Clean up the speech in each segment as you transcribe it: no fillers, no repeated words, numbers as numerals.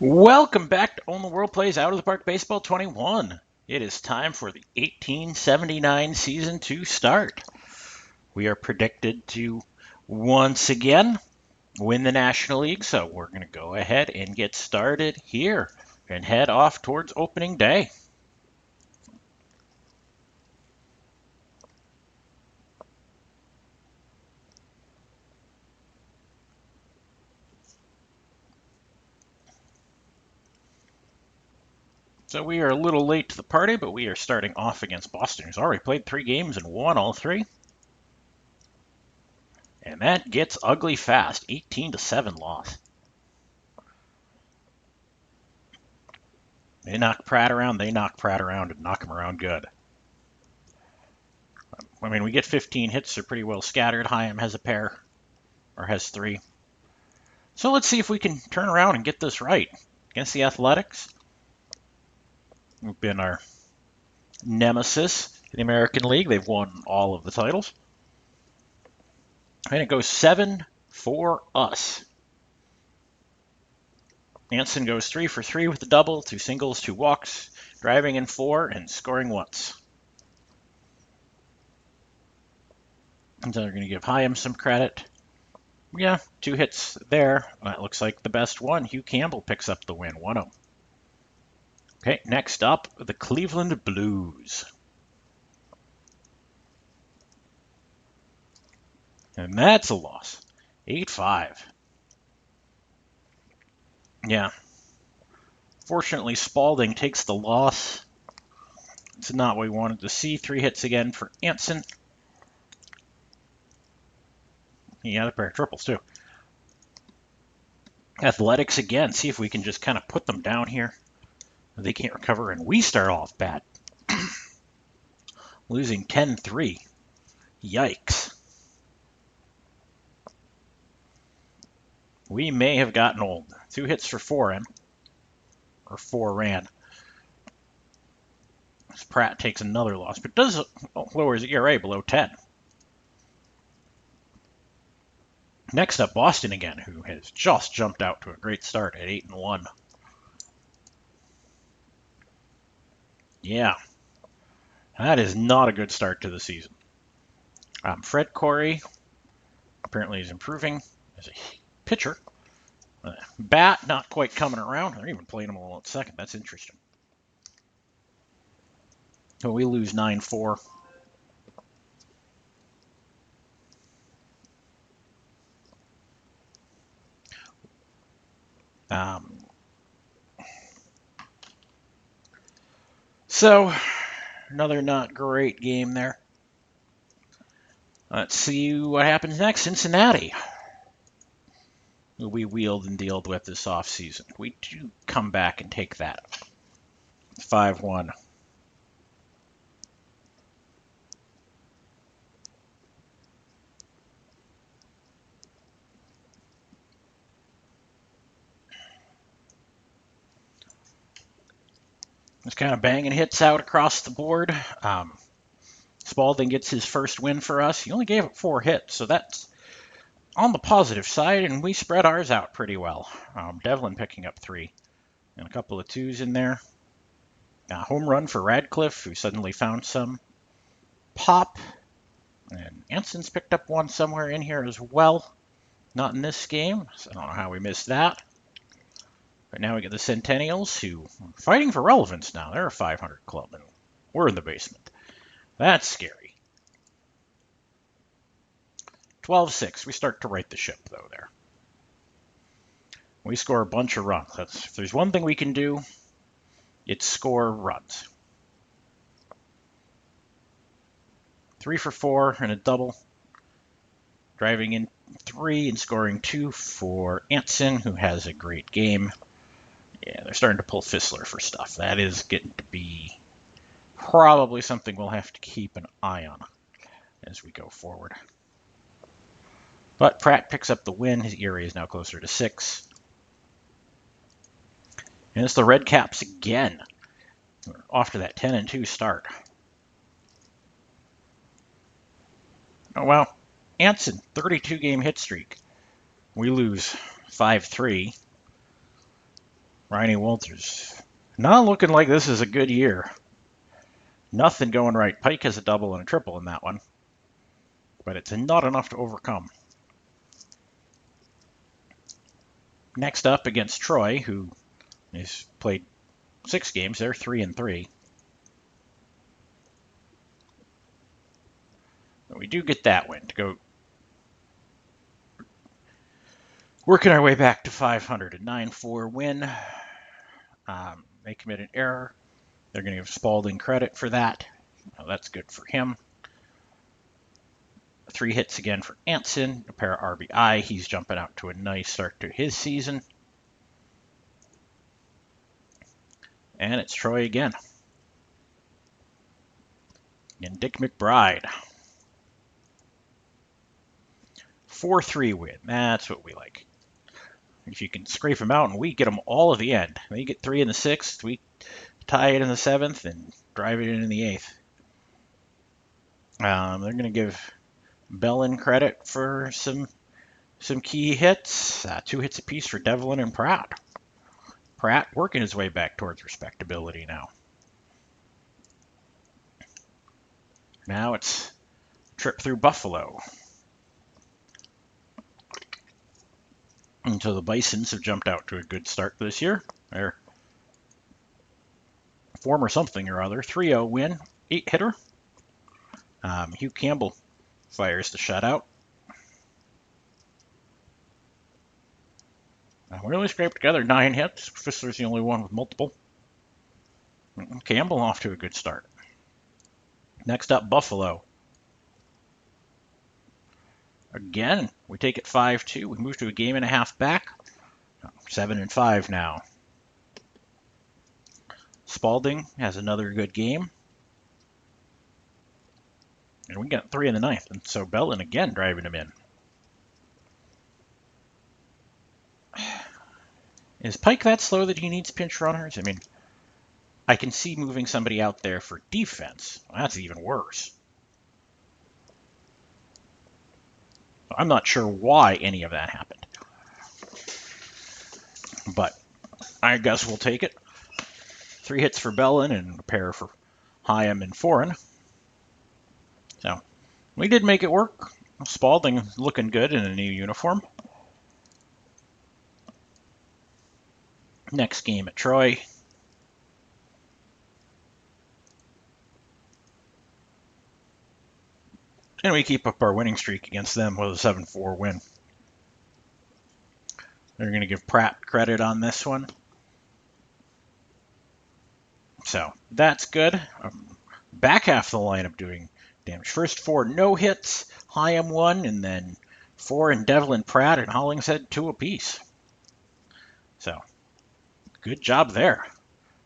Welcome back to Own the World Plays Out of the Park Baseball 21. It is time for the 1879 Season 2 start. We are predicted to once again win the National League, so we're going to go ahead and get started here and head off towards opening day. So we are a little late to the party, but we are starting off against Boston, who's already played 3 games and won all 3. And that gets ugly fast, 18-7 loss. They knock Pratt around, and knock him around good. I mean, we get 15 hits. They're pretty well scattered. Chaim has a pair, or has 3. So let's see if we can turn around and get this right. Against the Athletics, who've been our nemesis in the American League. They've won all of the titles. And it goes 7 for us. Anson goes 3 for 3 with the double, 2 singles, 2 walks, driving in 4, and scoring once. And so they're going to give Chaim some credit. Yeah, 2 hits there. That looks like the best one. Hugh Campbell picks up the win, 1-0. Okay, next up, the Cleveland Blues. And that's a loss, 8-5. Yeah. Fortunately, Spalding takes the loss. It's not what we wanted to see. 3 hits again for Anson. He had a pair of triples, too. Athletics again. See if we can just kind of put them down here. They can't recover, and we start off bad. Losing 10-3. Yikes. We may have gotten old. 2 hits for 4 in. Or 4 ran. Pratt takes another loss, but does lower his ERA below 10. Next up, Boston again, who has just jumped out to a great start at 8-1. Yeah, that is not a good start to the season. Fred Corey apparently is improving as a pitcher. Bat not quite coming around. They're even playing him a little at second. That's interesting. So we lose 9-4. So another not great game there. Let's see what happens next. Cincinnati, who we wheeled and dealed with this offseason. We do come back and take that. 5-1. Just kind of banging hits out across the board. Spalding gets his first win for us. He only gave up 4 hits, so that's on the positive side, and we spread ours out pretty well. Devlin picking up 3 and a couple of 2s in there. Home run for Radcliffe, who suddenly found some pop. And Anson's picked up 1 somewhere in here as well. Not in this game, so I don't know how we missed that. But now we get the Centennials, who are fighting for relevance now. They're a 500 club, and we're in the basement. That's scary. 12-6. We start to right the ship, though, there. We score a bunch of runs. If there's one thing we can do, it's score runs. 3 for 4 and a double. Driving in 3 and scoring 2 for Anson, who has a great game. Yeah, they're starting to pull Fissler for stuff. That is getting to be probably something we'll have to keep an eye on as we go forward. But Pratt picks up the win. His ERA is now closer to 6. And it's the Red Caps again. We're off to that 10-2 start. Oh, well, Anson, 32-game hit streak. We lose 5-3. Riney Walters. Not looking like this is a good year. Nothing going right. Pike has a double and a triple in that one, but it's not enough to overcome. Next up against Troy, who has played 6 games. They're 3-3. But we do get that win to go working our way back to 500. A 9-4 win. They commit an error. They're going to give Spalding credit for that. Well, that's good for him. 3 hits again for Anson, a pair of RBI. He's jumping out to a nice start to his season. And it's Troy again. And Dick McBride. 4-3 win. That's what we like. If you can scrape them out and we get them all at the end. They get 3 in the 6th. We tie it in the 7th and drive it in the 8th. They're going to give Bellin credit for some key hits. 2 hits apiece for Devlin and Pratt. Pratt working his way back towards respectability now. Now it's a trip through Buffalo. Until the Bisons have jumped out to a good start this year. They're former something or other. 3-0 win, 8-hitter. Hugh Campbell fires the shutout. We only scraped together 9 hits. Fissler's the only one with multiple. Campbell off to a good start. Next up, Buffalo. Again, we take it 5-2. We move to a game and a half back. 7-5 now. Spalding has another good game. And we got 3 in the 9th. And so Bellin again driving him in. Is Pike that slow that he needs pinch runners? I mean, I can see moving somebody out there for defense. Well, that's even worse. I'm not sure why any of that happened. But I guess we'll take it. 3 hits for Bellin and a pair for Hyam and Foreign. So we did make it work. Spalding looking good in a new uniform. Next game at Troy. And we keep up our winning streak against them with a 7-4 win. They're going to give Pratt credit on this one. So that's good. Back half of the lineup doing damage. First 4 no hits. Hyam 1, and then 4 in Devlin, Pratt, and Hollingshead 2 apiece. So good job there.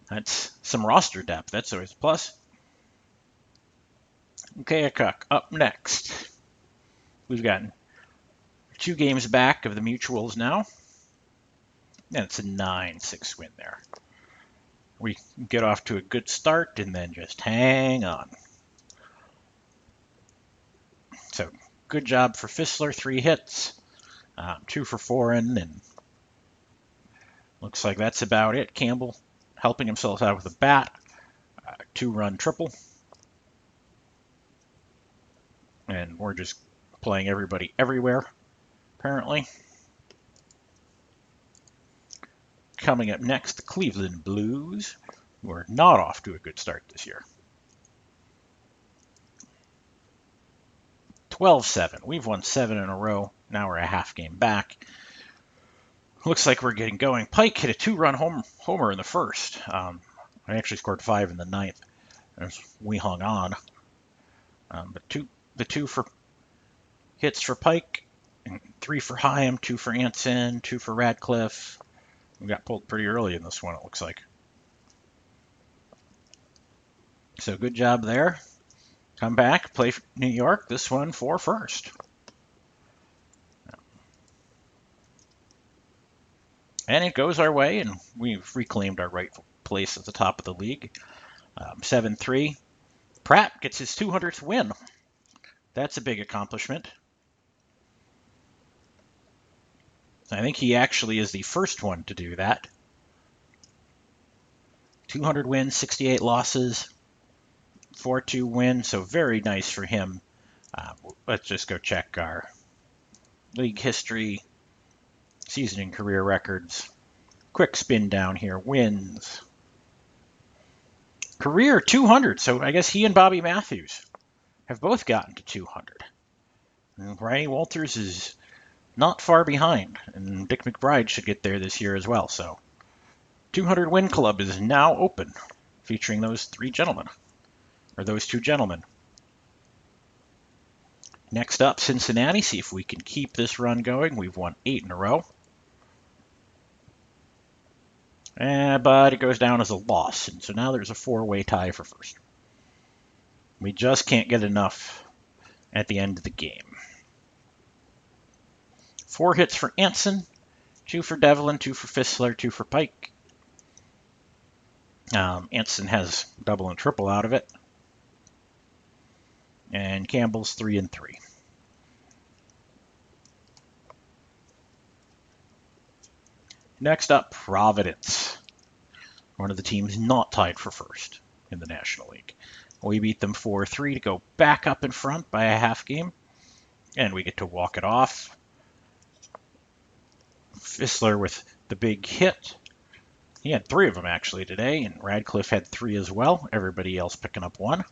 That's some roster depth. That's always a plus. Okay, Cook up next. We've gotten 2 games back of the mutuals now. And it's a 9-6 win there. We get off to a good start and then just hang on. So good job for Fissler, 3 hits, 2 for Foreign, and looks like that's about it. Campbell helping himself out with a bat, 2-run triple. And we're just playing everybody everywhere, apparently. Coming up next, the Cleveland Blues, who are not off to a good start this year. 12-7. We've won 7 in a row. Now we're a half game back. Looks like we're getting going. Pike hit a 2-run homer in the first. I actually scored 5 in the 9th as we hung on. But the 2 for hits for Pike, and 3 for Hyam, 2 for Anson, 2 for Radcliffe. We got pulled pretty early in this one, it looks like. So good job there. Come back, play for New York. This one for first. And it goes our way, and we've reclaimed our rightful place at the top of the league. 7-3. Pratt gets his 200th win. That's a big accomplishment. I think he actually is the first one to do that. 200 wins, 68 losses, 4-2 win, so very nice for him. Let's just go check our league history, season and career records. Quick spin down here. Wins. Career 200, so I guess he and Bobby Matthews have both gotten to 200. And Ronnie Walters is not far behind, and Dick McBride should get there this year as well. So 200 Win Club is now open, featuring those three gentlemen, or those two gentlemen. Next up, Cincinnati. See if we can keep this run going. We've won 8 in a row. But it goes down as a loss, and so now there's a 4-way tie for first. We just can't get enough at the end of the game. 4 hits for Anson, 2 for Devlin, 2 for Fissler, 2 for Pike. Anson has double and triple out of it. And Campbell's 3 and 3. Next up, Providence. One of the teams not tied for first in the National League. We beat them 4-3 to go back up in front by a half game. And we get to walk it off. Fissler with the big hit. He had 3 of them actually today, and Radcliffe had 3 as well. Everybody else picking up 1.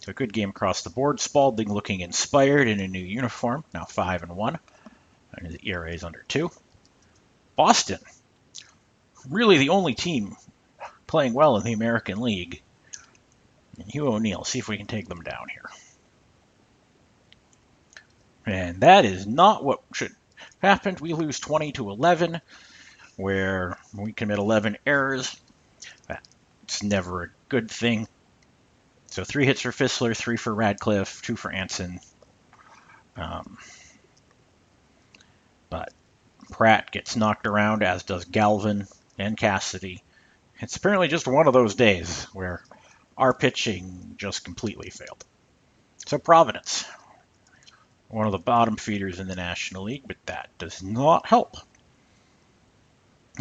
So a good game across the board. Spalding looking inspired in a new uniform, now 5 and 1. And his ERA is under 2. Boston, really the only team playing well in the American League. And Hugh O'Neill, see if we can take them down here. And that is not what should have happened. We lose 20-11, where we commit 11 errors. That's never a good thing. So 3 hits for Fissler, 3 for Radcliffe, 2 for Anson. But Pratt gets knocked around, as does Galvin and Cassidy. It's apparently just one of those days where our pitching just completely failed. So Providence, one of the bottom feeders in the National League, but that does not help.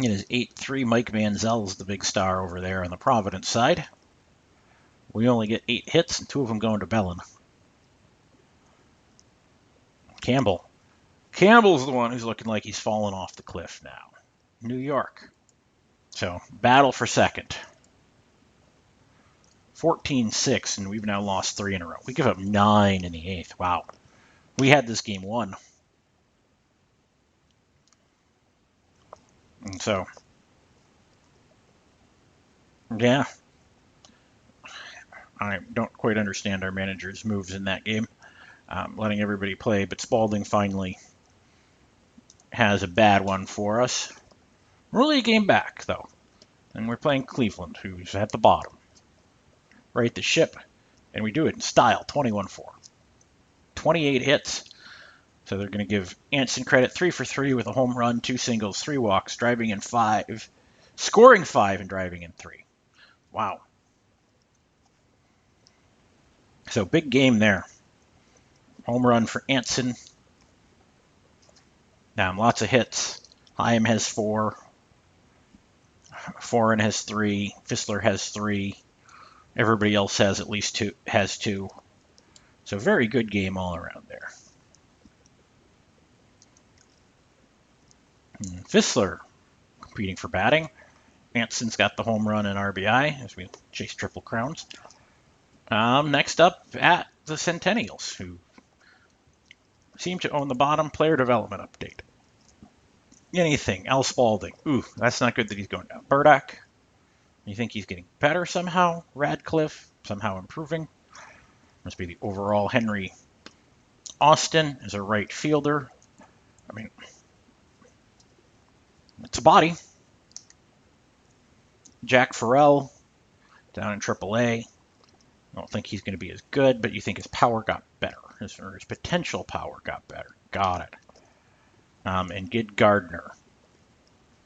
It is 8-3. Mike Manziel's the big star over there on the Providence side. We only get 8 hits, and 2 of them going to Bellin. Campbell's the one who's looking like he's fallen off the cliff now. New York. So, battle for second. 14-6, and we've now lost 3 in a row. We give up 9 in the 8th. Wow. We had this game won. And so, yeah. I don't quite understand our manager's moves in that game. Letting everybody play, but Spalding finally has a bad one for us. We're only a game back, though. And we're playing Cleveland, who's at the bottom. Right the ship. And we do it in style, 21-4. 28 hits. So they're going to give Anson credit, 3 for 3 with a home run, 2 singles, 3 walks, driving in 5. Scoring 5 and driving in 3. Wow. So big game there. Home run for Anson. Lots of hits. Hyam has 4. Foreign has 3. Fissler has 3. Everybody else has at least 2. Has 2. So very good game all around there. Fissler competing for batting. Anson's got the home run and RBI as we chase triple crowns. Next up at the Centennials, who seem to own the bottom. Player development update. Anything. Al Spalding. Ooh, that's not good that he's going down. Burdock. You think he's getting better somehow? Radcliffe somehow improving. Must be the overall. Henry Austin is a right fielder. I mean, it's a body. Jack Farrell down in AAA. I don't think he's going to be as good, but you think his power got better. His potential power got better. Got it. And Gid Gardner.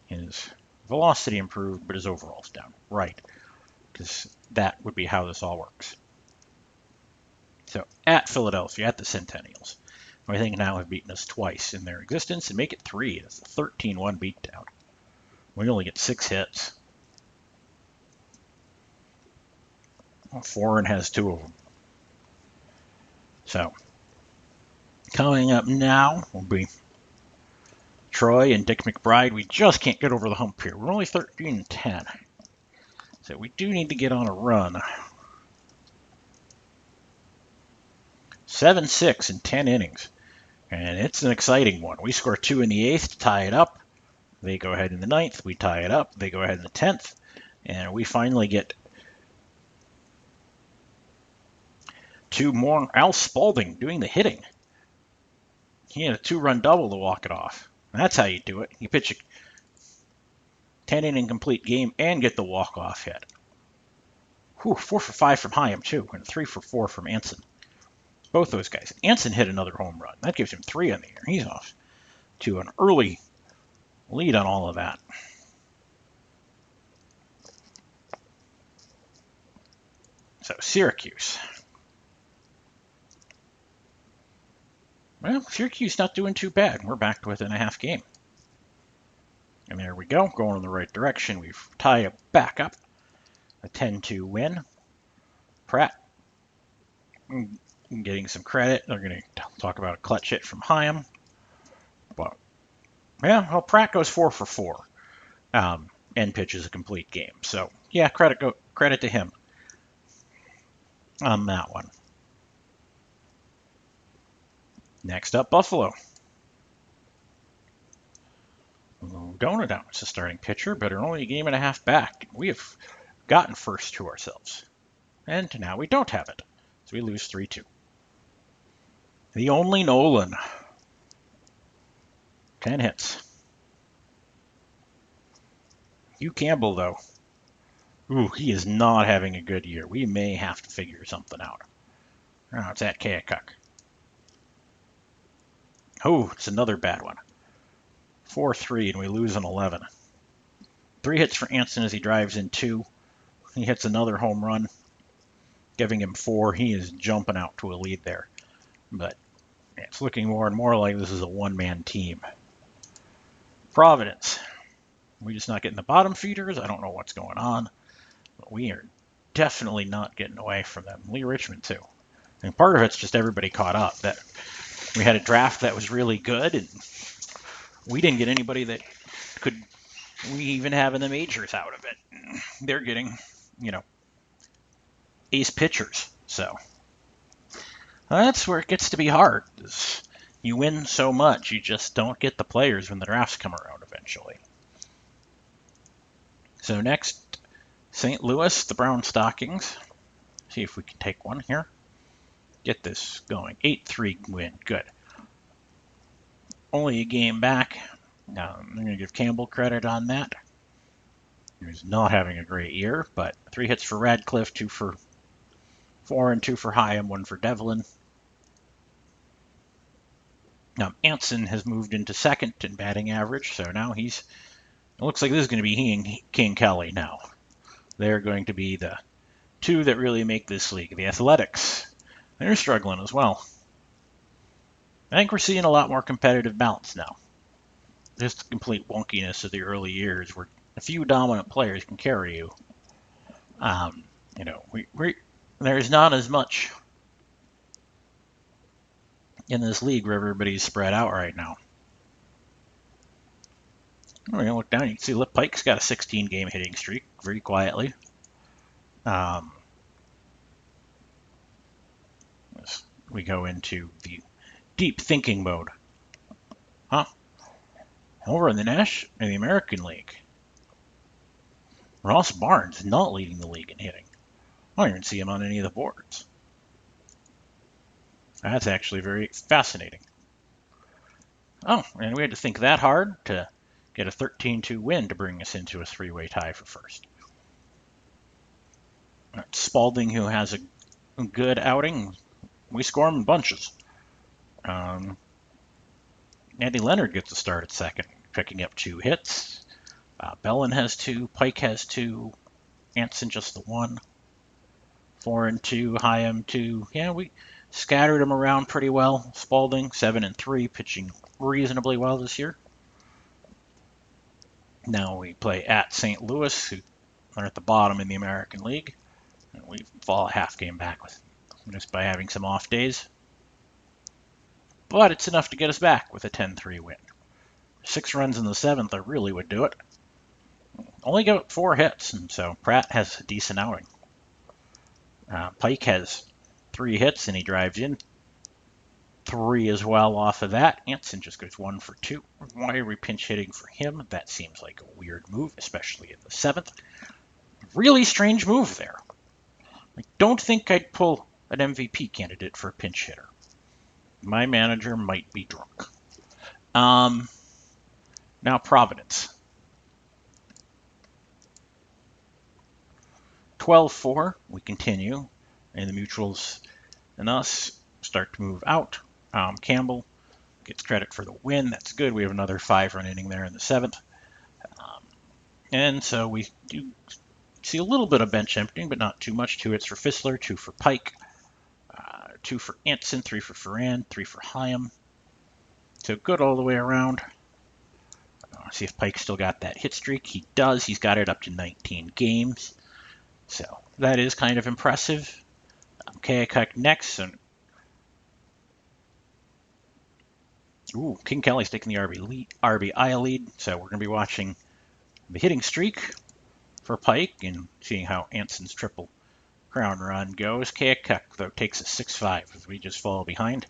His velocity improved, but his overall's down. Right. Because that would be how this all works. So, at Philadelphia, at the Centennials. I think now have beaten us twice in their existence and make it 3. It's a 13-1 beatdown. We only get 6 hits. Foreign has 2 of them. So coming up now will be Troy and Dick McBride. We just can't get over the hump here. We're only 13-10. So we do need to get on a run. 7-6 in 10 innings. And it's an exciting one. We score 2 in the 8th to tie it up. They go ahead in the 9th. We tie it up. They go ahead in the 10th. And we finally get 2 more. Al Spalding doing the hitting. He had a 2-run double to walk it off. That's how you do it. You pitch a 10-inning complete game and get the walk-off hit. Whew, 4 for 5 from Hyam, too, and 3 for 4 from Anson. Both those guys. Anson hit another home run. That gives him 3 on the year. He's off to an early lead on all of that. So Syracuse. Well, Syracuse not doing too bad. We're back to within a half game. And there we go, going in the right direction. We tie it back up. A 10-2 win. Pratt getting some credit. They're going to talk about a clutch hit from Hyam. But, yeah, well, Pratt goes 4 for 4 and pitches a complete game. So, yeah, credit to him on that one. Next up, Buffalo. Donut is a starting pitcher, but are only a game and a half back. We have gotten first to ourselves. And now we don't have it. So we lose 3-2. The only Nolan. 10 hits. Hugh Campbell, though. Ooh, he is not having a good year. We may have to figure something out. Oh, it's at Keokuk. Oh, it's another bad one. 4-3, and we lose an 11. 3 hits for Anson as he drives in 2. He hits another home run, giving him 4. He is jumping out to a lead there. But it's looking more and more like this is a one-man team. Providence. We're just not getting the bottom feeders. I don't know what's going on. But we are definitely not getting away from them. Lee Richmond, too. And part of it's just everybody caught up. That we had a draft that was really good, and we didn't get anybody that we even have in the majors out of it. They're getting, ace pitchers. So that's where it gets to be hard. You win so much, you just don't get the players when the drafts come around eventually. So next, St. Louis, the Brown Stockings. See if we can take one here. Get this going. 8-3 win. Good. Only a game back. I'm going to give Campbell credit on that. He's not having a great year, but 3 hits for Radcliffe, 2 for Foreign, 2 for Hyam, 1 for Devlin. Now, Anson has moved into second in batting average, so now it looks like this is going to be he and King Kelly now. They're going to be the 2 that really make this league. The Athletics, they're struggling as well. I think we're seeing a lot more competitive balance now. Just the complete wonkiness of the early years where a few dominant players can carry you. There's not as much in this league where everybody's spread out right now. We're going to look down. You can see Lip Pike's got a 16-game hitting streak very quietly. We go into the deep thinking mode. Over in the American League, Ross Barnes not leading the league in hitting. I don't even see him on any of the boards. That's actually very fascinating. Oh, and we had to think that hard to get a 13-2 win to bring us into a 3-way tie for first. Spalding, who has a good outing, we score him in bunches. Andy Leonard gets a start at second, picking up 2 hits. Bellin has 2, Pike has 2, Anson just the 1. Foreign 2, Hyam 2. Yeah, we scattered them around pretty well. Spalding 7-3, pitching reasonably well this year. Now we play at St. Louis, who are at the bottom in the American League. And we fall a half game back with just by having some off days. But it's enough to get us back with a 10-3 win. 6 runs in the 7th, I really would do it. Only got 4 hits, and so Pratt has a decent outing. Pike has 3 hits, and he drives in 3 as well off of that. Anson just goes 1 for 2. Why are we pinch hitting for him? That seems like a weird move, especially in the 7th. Really strange move there. I don't think I'd pull an MVP candidate for a pinch hitter. My manager might be drunk. Now Providence. 12-4, we continue, and the mutuals and us start to move out. Campbell gets credit for the win. That's good. We have another 5-run inning there in the 7th. And so we do see a little bit of bench emptying, but not too much. 2 hits for Fissler, 2 for Pike, 2 for Anson, 3 for Ferrand, 3 for Hyam. So good all the way around. See if Pike still got that hit streak. He does. He's got it up to 19 games. So that is kind of impressive. Keokuk next. And King Kelly's taking the RBI lead. So we're going to be watching the hitting streak for Pike and seeing how Anson's triple crown run goes. Keokuk, though, takes a 6-5 as we just fall behind.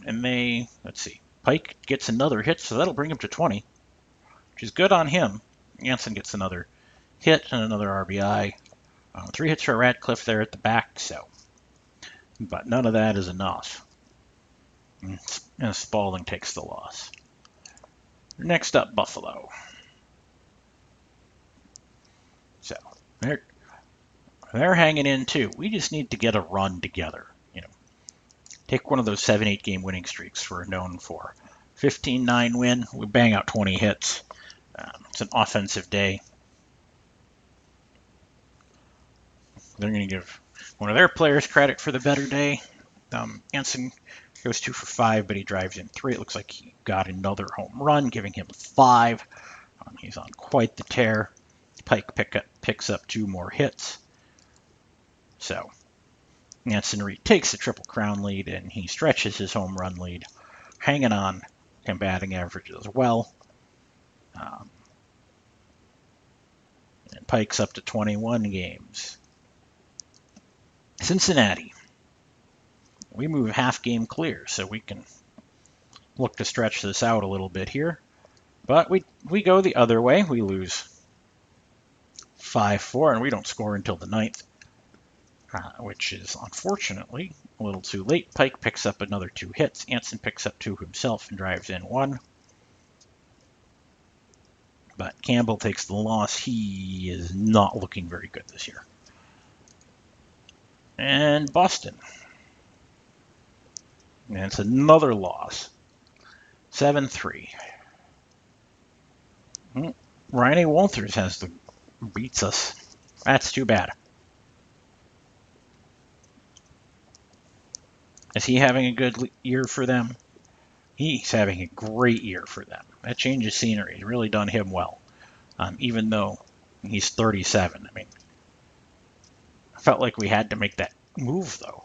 And let's see, Pike gets another hit, so that'll bring him to 20, which is good on him. Anson gets another hit and another RBI. 3 hits for Radcliffe there at the back, but none of that is enough. And Spalding takes the loss. Next up, Buffalo. So they're hanging in too. We just need to get a run together. Take one of those 7-8 game winning streaks we're known for. 15-9 win. We bang out 20 hits. It's an offensive day. They're going to give one of their players credit for the better day. Anson goes 2 for 5, but he drives in 3. It looks like he got another home run, giving him 5. He's on quite the tear. Pike picks up 2 more hits. So Anson retakes the Triple Crown lead, and he stretches his home run lead, hanging on and batting average as well. And Pike's up to 21 games. Cincinnati. We move half game clear, so we can look to stretch this out a little bit here. But we go the other way. We lose 5-4, and we don't score until the 9th. Which is unfortunately a little too late. Pike picks up another 2 hits. Anson picks up 2 himself and drives in 1. But Campbell takes the loss. He is not looking very good this year. And Boston. And it's another loss. 7-3. Ryan Walters beats us. That's too bad. Is he having a good year for them? He's having a great year for them. That change of scenery has really done him well, even though he's 37. I felt like we had to make that move, though.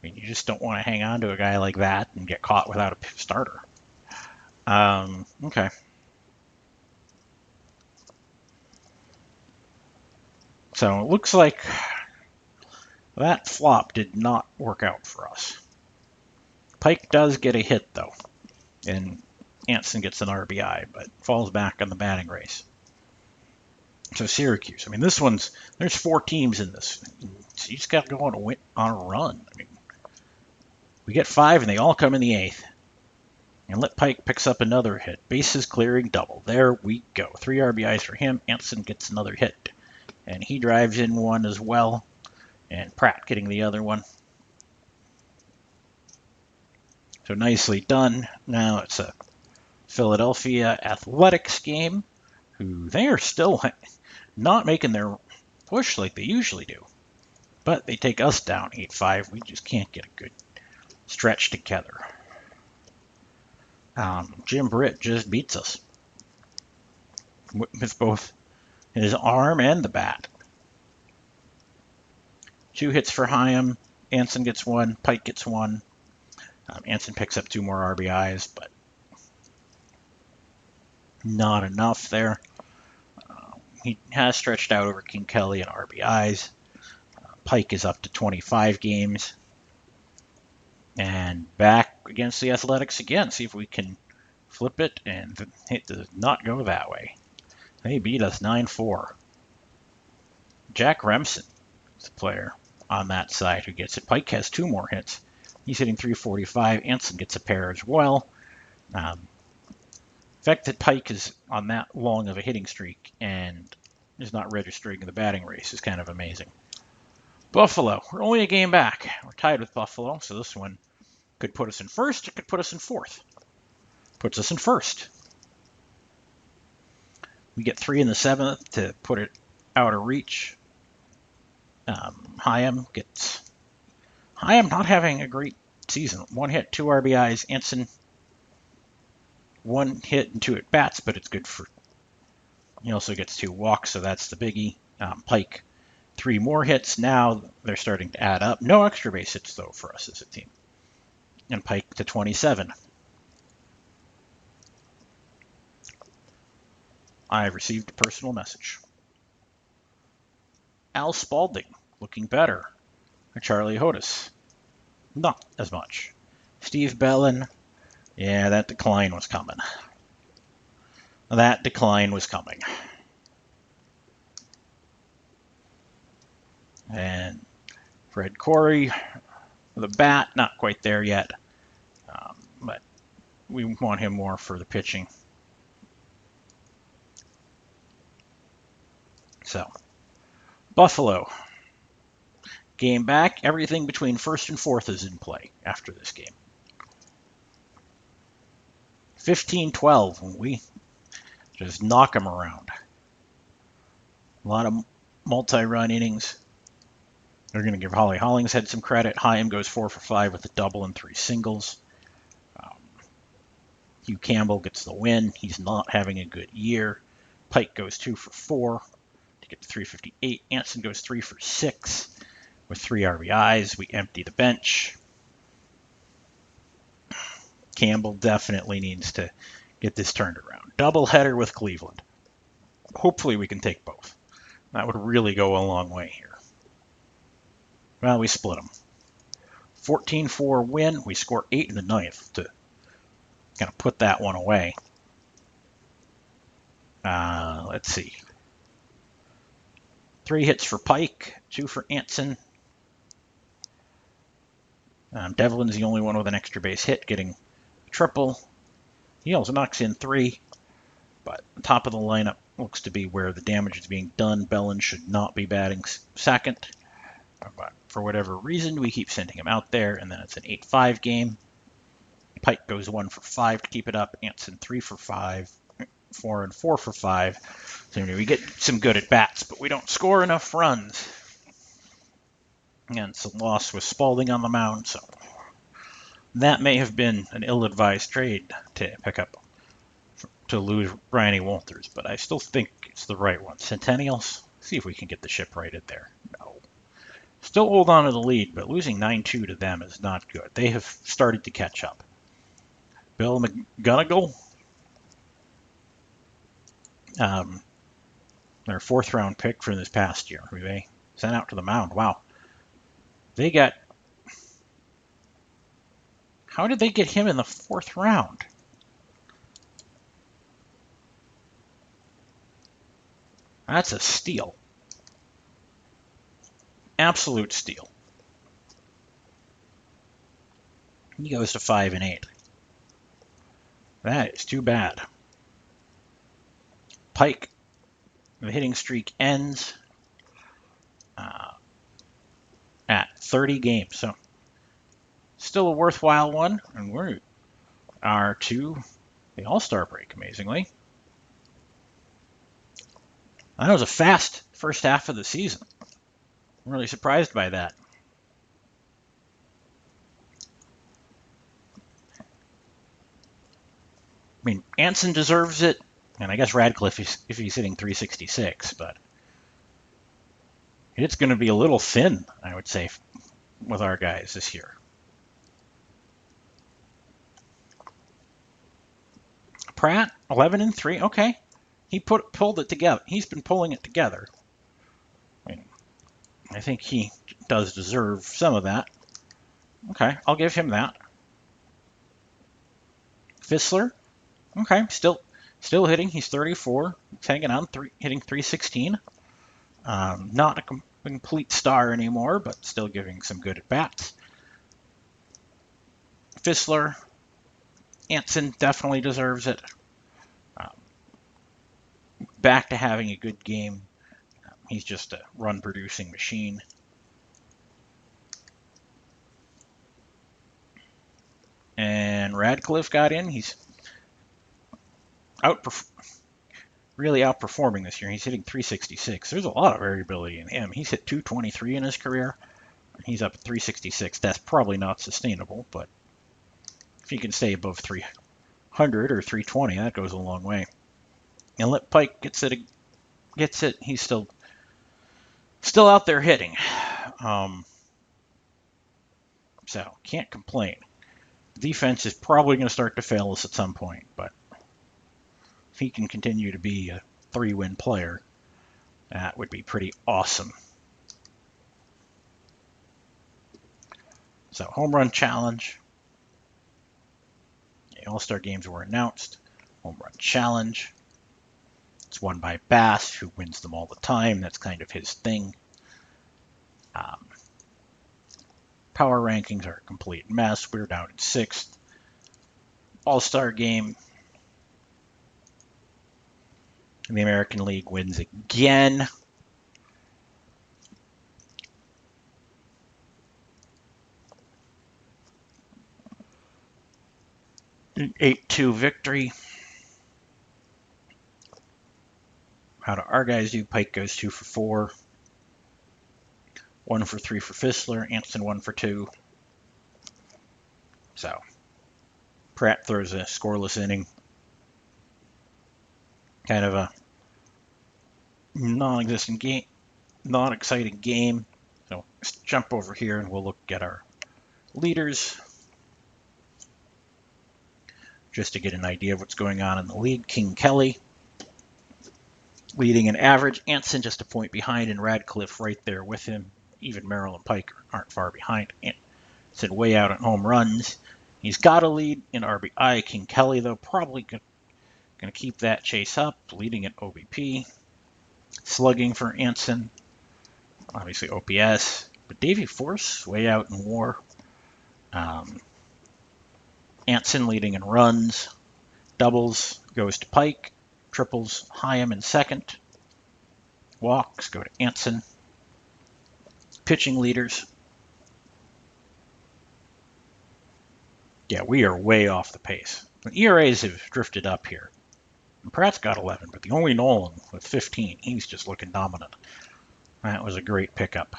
You just don't want to hang on to a guy like that and get caught without a starter. Okay. So it looks like that flop did not work out for us. Pike does get a hit, though, and Anson gets an RBI, but falls back on the batting race. So Syracuse, there's 4 teams in this. So you just got to go on a run. We get 5, and they all come in the 8th. And Pike picks up another hit. Bases clearing double. There we go. 3 RBIs for him. Anson gets another hit. And he drives in 1 as well. And Pratt getting the other one. So nicely done. Now it's a Philadelphia Athletics game, who they are still not making their push like they usually do. But they take us down 8-5. We just can't get a good stretch together. Jim Britt just beats us with both his arm and the bat. 2 hits for Hyam. Anson gets 1. Pike gets 1. Anson picks up 2 more RBIs, but not enough there. He has stretched out over King Kelly in RBIs. Pike is up to 25 games. And back against the Athletics again. See if we can flip it, and it does not go that way. They beat us 9-4. Jack Remsen is the player on that side who gets it. Pike has 2 more hits. He's hitting .345. Anson gets a pair as well. The fact that Pike is on that long of a hitting streak and is not registering in the batting race is kind of amazing. Buffalo, we're only a game back. We're tied with Buffalo, so this one could put us in first. It could put us in fourth. Puts us in first. We get 3 in the 7th to put it out of reach. Hyam not having a great season. 1 hit, 2 RBIs. Anson, 1 hit and 2 at bats, but it's good for. He also gets 2 walks, so that's the biggie. Pike, 3 more hits. Now they're starting to add up. No extra base hits though for us as a team. And Pike to 27. I've received a personal message. Al Spalding, looking better. Charlie Hodis, not as much. Steve Bellin, yeah, that decline was coming. That decline was coming. And Fred Corey, the bat, not quite there yet. But we want him more for the pitching. So, Buffalo. Game back. Everything between first and fourth is in play after this game. 15-12 when we just knock them around. A lot of multi-run innings. They're going to give Holly Hollingshead some credit. Hyam goes 4 for 5 with a double and 3 singles. Hugh Campbell gets the win. He's not having a good year. Pike goes 2 for 4 to get to 358. Anson goes 3 for 6 with 3 RBIs. We empty the bench. Campbell definitely needs to get this turned around. Doubleheader with Cleveland. Hopefully we can take both. That would really go a long way here. Well, we split them. 14-4 win. We score 8 in the 9th to kind of put that one away. Let's see. 3 hits for Pike, 2 for Anson. Devlin's the only one with an extra base hit, getting a triple. He also knocks in 3, but the top of the lineup looks to be where the damage is being done. Bellin should not be batting second, but for whatever reason, we keep sending him out there, and then it's an 8-5 game. Pike goes 1 for 5 to keep it up. Anson 3 for 5, 4 and 4 for 5. So we get some good at bats, but we don't score enough runs. And it's a loss with Spalding on the mound, so that may have been an ill-advised trade to pick up to lose Bryony Walters, but I still think it's the right one. Centennials, see if we can get the ship righted there. No. Still hold on to the lead, but losing 9-2 to them is not good. They have started to catch up. Bill McGonigal, their 4th round pick from this past year, who they sent out to the mound. Wow. They got... How did they get him in the 4th round? That's a steal. Absolute steal. He goes to 5 and 8. That is too bad. Pike, the hitting streak ends at 30 games. So still a worthwhile one. And we are to the All-Star break, amazingly. That was a fast first half of the season. I'm really surprised by that. I mean, Anson deserves it, and I guess Radcliffe if he's hitting 366, but It's going to be a little thin, I would say, with our guys this year. Pratt, 11-3. Okay, he pulled it together. He's been pulling it together. I think he does deserve some of that. Okay, I'll give him that. Fissler, okay, still hitting. He's 34. He's hanging on, hitting 316. Not a complete star anymore, but still giving some good at bats. Fissler, Anson definitely deserves it. Back to having a good game. He's just a run-producing machine. And Radcliffe got in. He's really outperforming this year. He's hitting 366. There's a lot of variability in him. He's hit 223 in his career. He's up at 366. That's probably not sustainable, but if he can stay above 300 or 320, that goes a long way. And let Pike gets it. He's still out there hitting. So can't complain. Defense is probably going to start to fail us at some point, but if he can continue to be a 3-win player, that would be pretty awesome. So home run challenge. The All-Star games were announced. Home run challenge. It's won by Bass, who wins them all the time. That's kind of his thing. Power rankings are a complete mess. We're down in 6th. All-Star game. And the American League wins again. An 8-2 victory. How do our guys do? Pike goes 2 for 4. 1 for 3 for Fissler. Anson 1 for 2. So Pratt throws a scoreless inning. Kind of a non-existent game, non-exciting game. So let's jump over here and we'll look at our leaders just to get an idea of what's going on in the league. King Kelly leading an average. Anson just a point behind, and Radcliffe right there with him. Even Merrill and Pike aren't far behind. Anson way out at home runs. He's got a lead in RBI. King Kelly, though, probably going to keep that chase up, leading at OBP. Slugging for Anson. Obviously OPS. But Davey Force way out in WAR. Anson leading in runs. Doubles goes to Pike. Triples, Hyam in 2nd. Walks go to Anson. Pitching leaders. Yeah, we are way off the pace. The ERAs have drifted up here. And Pratt's got 11, but the only Nolan with 15, he's just looking dominant. That was a great pickup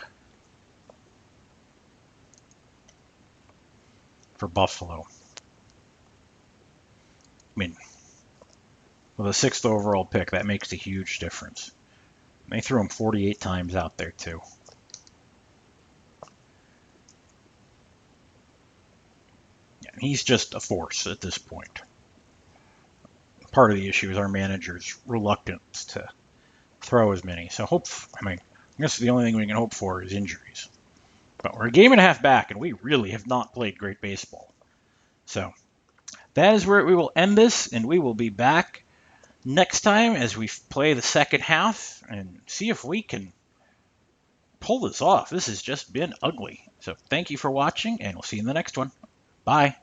for Buffalo. I mean, with a 6th overall pick, that makes a huge difference. They threw him 48 times out there, too. Yeah, he's just a force at this point. Part of the issue is our manager's reluctance to throw as many. So I guess the only thing we can hope for is injuries. But we're a game and a half back, and we really have not played great baseball. So that is where we will end this, and we will be back next time as we play the second half and see if we can pull this off. This has just been ugly. So thank you for watching, and we'll see you in the next one. Bye.